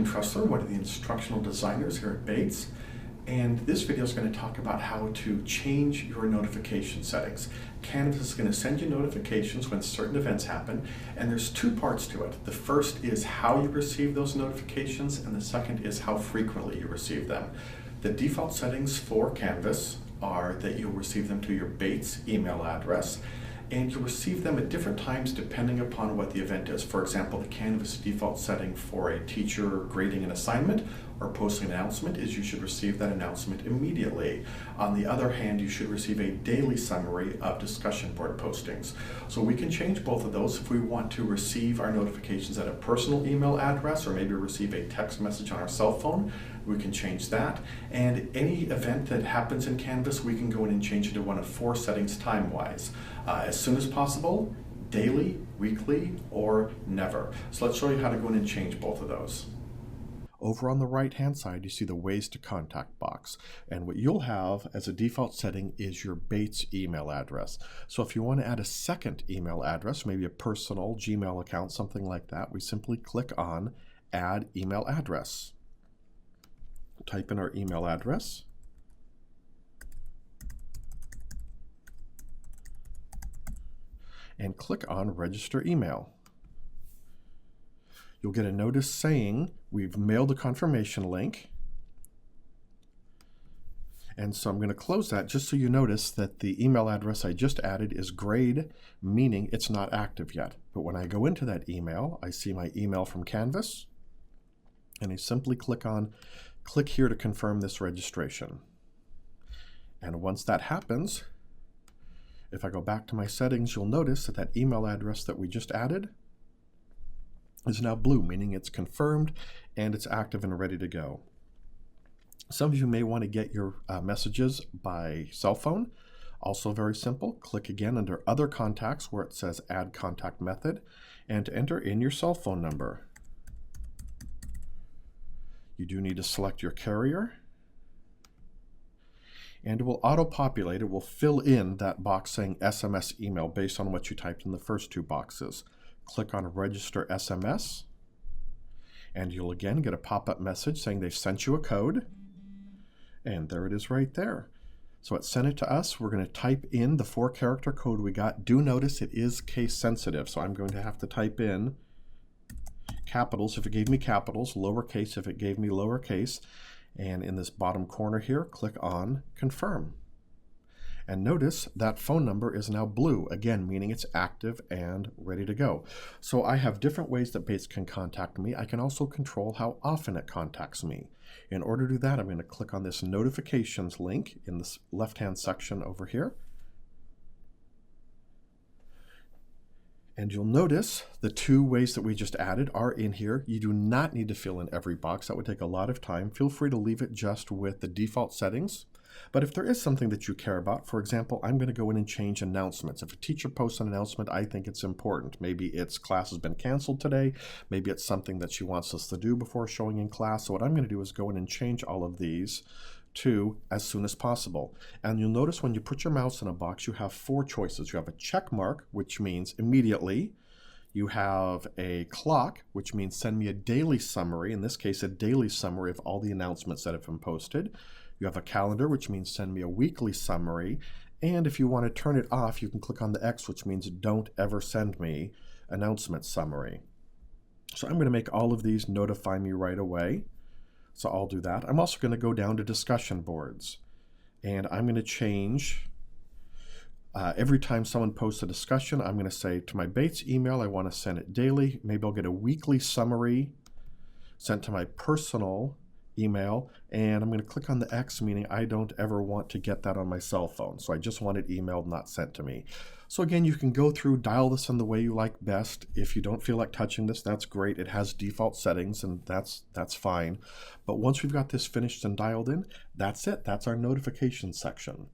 Tim Tressler, one of the instructional designers here at Bates, and this video is going to talk about how to change your notification settings. Canvas is going to send you notifications when certain events happen, and there's two parts to it. The first is how you receive those notifications, and the second is how frequently you receive them. The default settings for Canvas are that you'll receive them to your Bates email address, and you'll receive them at different times depending upon what the event is. For example, the Canvas default setting for a teacher grading an assignment or posting an announcement is you should receive that announcement immediately. On the other hand, you should receive a daily summary of discussion board postings. So we can change both of those if we want to receive our notifications at a personal email address or maybe receive a text message on our cell phone. We can change that. And any event that happens in Canvas, we can go in and change it to one of four settings time-wise. As soon as possible, daily, weekly, or never. So let's show you how to go in and change both of those. Over on the right-hand side, you see the Ways to Contact box. And what you'll have as a default setting is your Bates email address. So if you want to add a second email address, maybe a personal Gmail account, something like that, we simply click on Add Email Address. Type in our email address. And click on Register Email. You'll get a notice saying we've mailed a confirmation link. And so I'm going to close that just so you notice that the email address I just added is grayed, meaning it's not active yet. But when I go into that email, I see my email from Canvas, and I simply click here to confirm this registration. And once that happens, if I go back to my settings, you'll notice that that email address that we just added is now blue, meaning it's confirmed and it's active and ready to go. Some of you may want to get your messages by cell phone. Also very simple. Click again under Other Contacts where it says Add Contact Method, and to enter in your cell phone number. You do need to select your carrier, and it will auto-populate. It will fill in that box saying SMS email based on what you typed in the first two boxes. Click on Register SMS, and you'll again get a pop-up message saying they've sent you a code, and there it is right there. So it sent it to us. We're going to type in the 4-character code we got. Do notice it is case sensitive, so I'm going to have to type in capitals if it gave me capitals, lowercase if it gave me lowercase, and in this bottom corner here, click on Confirm. And notice that phone number is now blue, again, meaning it's active and ready to go. So I have different ways that Bates can contact me. I can also control how often it contacts me. In order to do that, I'm going to click on this Notifications link in this left-hand section over here. And you'll notice the two ways that we just added are in here. You do not need to fill in every box. That would take a lot of time. Feel free to leave it just with the default settings. But if there is something that you care about, for example, I'm going to go in and change announcements. If a teacher posts an announcement, I think it's important. Maybe its class has been canceled today. Maybe it's something that she wants us to do before showing in class. So what I'm going to do is go in and change all of these to as soon as possible. And you'll notice when you put your mouse in a box, you have four choices. You have a check mark, which means immediately. You have a clock, which means send me a daily summary. In this case, a daily summary of all the announcements that have been posted. You have a calendar, which means send me a weekly summary. And if you want to turn it off, you can click on the X, which means don't ever send me announcement summary. So I'm going to make all of these notify me right away. So I'll do that. I'm also going to go down to discussion boards, and I'm going to change every time someone posts a discussion, I'm going to say to my Bates email, I want to send it daily. Maybe I'll get a weekly summary sent to my personal email, and I'm going to click on the X, meaning I don't ever want to get that on my cell phone. So I just want it emailed, not sent to me. So again, you can go through, dial this in the way you like best. If you don't feel like touching this, that's great. It has default settings, and that's fine. But once we've got this finished and dialed in, that's it. That's our notification section.